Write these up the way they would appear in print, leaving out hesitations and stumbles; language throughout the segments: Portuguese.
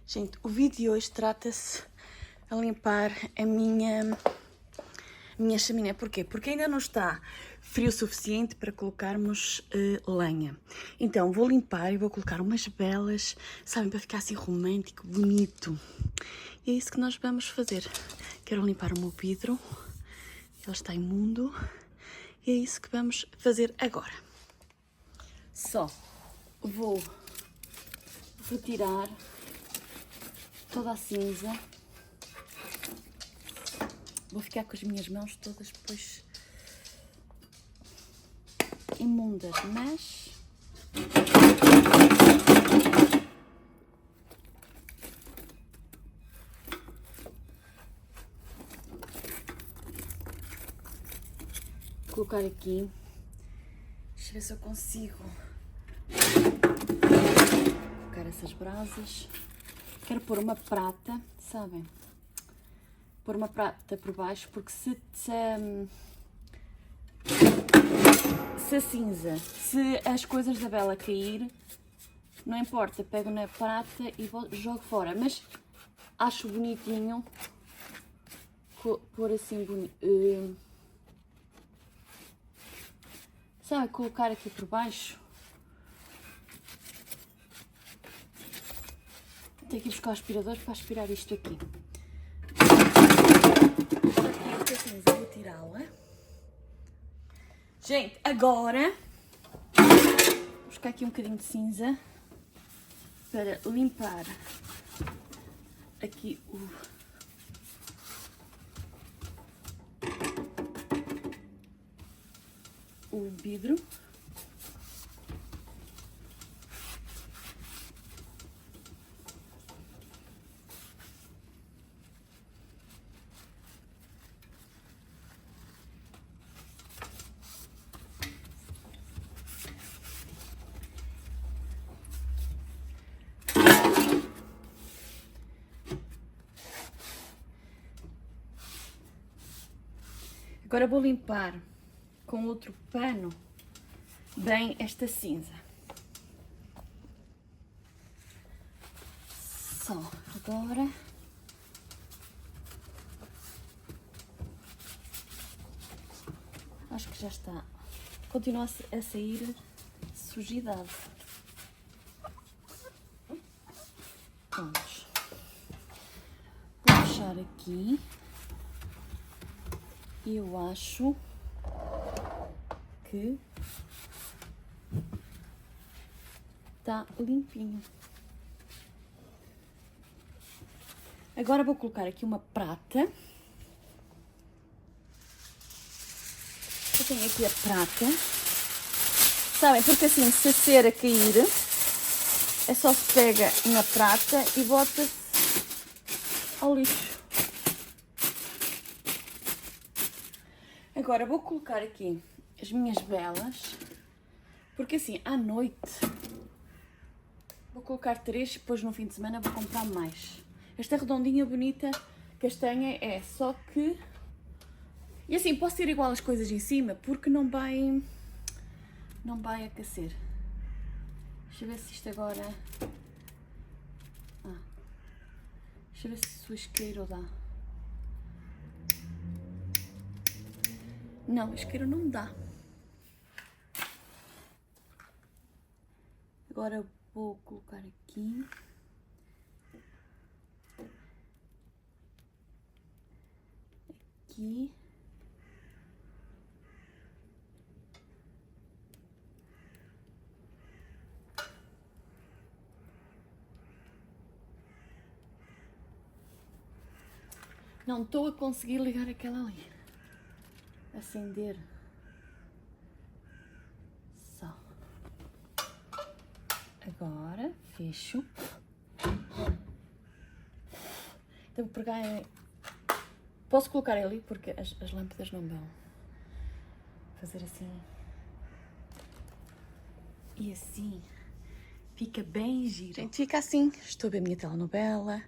Gente, o vídeo de hoje trata-se a limpar a minha chaminé. Porquê? Porque ainda não está frio o suficiente para colocarmos lenha. Então vou limpar e vou colocar umas velas, sabem, para ficar assim romântico, bonito. E é isso que nós vamos fazer. Quero limpar o meu vidro, ele está imundo, e é isso que vamos fazer agora. Só vou retirar toda a cinza. Vou ficar com as minhas mãos todas depois imundas, mas vou colocar aqui. Deixa eu ver se eu consigo colocar essas brasas. Quero pôr uma prata, sabem? Pôr uma prata por baixo, porque se a cinza, se as coisas da vela cair, não importa, pego na prata e jogo fora. Mas acho bonitinho pôr assim, sabe, colocar aqui por baixo. Tenho que ir buscar o aspirador para aspirar isto aqui. Esta cinza vou tirá-la. Gente, agora vou buscar aqui um bocadinho de cinza para limpar aqui o vidro. Agora vou limpar com outro pano bem esta cinza. Só agora acho que já está. Continua a sair sujidade. Vamos. Vou puxar aqui. Eu acho que está limpinho. Agora vou colocar aqui uma prata. Eu tenho aqui a prata. Sabem, porque assim, se a cera cair, é só se pega na prata e bota-se ao lixo. Agora vou colocar aqui as minhas velas, porque assim, à noite, vou colocar 3, depois no fim de semana vou comprar mais. Esta redondinha bonita, castanha, é só que... E assim, posso ter igual as coisas em cima, porque não vai aquecer. Deixa eu ver se isto agora... deixa eu ver se o isqueiro dá. Não, isqueiro não dá. Agora vou colocar aqui. Aqui. Não estou a conseguir ligar aquela ali. Acender. Só. Agora fecho. Então vou pegar. Posso colocar ali porque as lâmpadas não vão. Fazer assim. E assim fica bem giro. Gente, fica assim. Estou a ver a minha telenovela,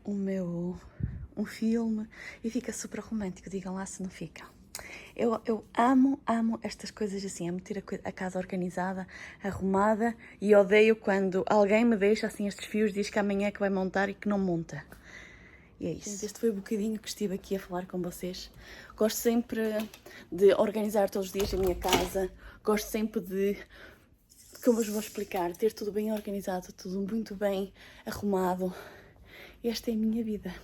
um filme, e fica super romântico. Digam lá se não fica. Eu amo estas coisas assim, amo ter a casa organizada, arrumada, e odeio quando alguém me deixa assim estes fios, diz que amanhã é que vai montar e que não monta. E é isso. Gente, este foi o bocadinho que estive aqui a falar com vocês. Gosto sempre de organizar todos os dias a minha casa, gosto sempre de, como vos vou explicar, ter tudo bem organizado, tudo muito bem arrumado. Esta é a minha vida.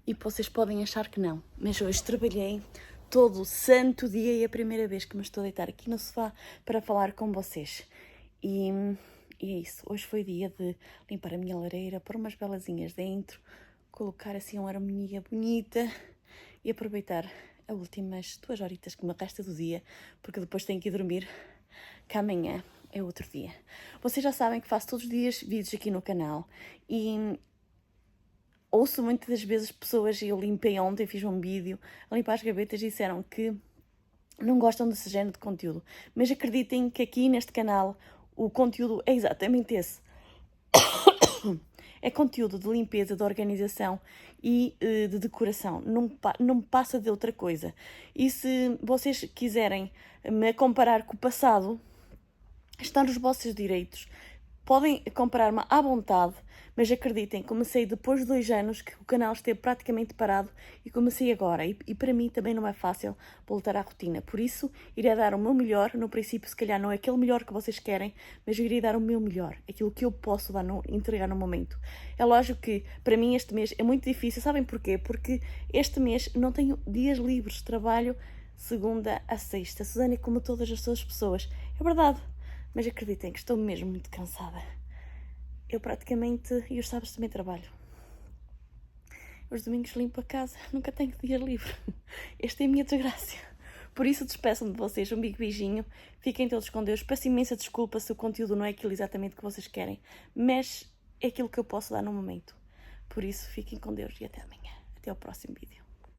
E vocês podem achar que não, mas hoje trabalhei todo o santo dia e é a primeira vez que me estou a deitar aqui no sofá para falar com vocês. E é isso. Hoje foi dia de limpar a minha lareira, pôr umas velazinhas dentro, colocar assim uma harmonia bonita e aproveitar as últimas 2 horitas que me resta do dia, porque depois tenho que ir dormir, que amanhã é outro dia. Vocês já sabem que faço todos os dias vídeos aqui no canal e ouço muitas das vezes pessoas, e eu limpei ontem, fiz um vídeo a limpar as gavetas e disseram que não gostam desse género de conteúdo. Mas acreditem que aqui neste canal o conteúdo é exatamente esse. É conteúdo de limpeza, de organização e de decoração. Não passa de outra coisa. E se vocês quiserem me comparar com o passado, está nos vossos direitos. Podem comparar-me à vontade, mas acreditem, comecei depois de 2 anos que o canal esteve praticamente parado e comecei agora. E para mim também não é fácil voltar à rotina. Por isso, irei dar o meu melhor. No princípio, se calhar não é aquele melhor que vocês querem, mas eu irei dar o meu melhor. Aquilo que eu posso entregar no momento. É lógico que para mim este mês é muito difícil. Sabem porquê? Porque este mês não tenho dias livres. Trabalho segunda a sexta. Susana é como todas as outras pessoas. É verdade. Mas acreditem que estou mesmo muito cansada. Eu praticamente, e os sábados também trabalho. Os domingos limpo a casa, nunca tenho dia livre. Esta é a minha desgraça. Por isso despeço-me de vocês, um big beijinho. Fiquem todos com Deus. Peço imensa desculpa se o conteúdo não é aquilo exatamente que vocês querem. Mas é aquilo que eu posso dar no momento. Por isso, fiquem com Deus e até amanhã. Até ao próximo vídeo.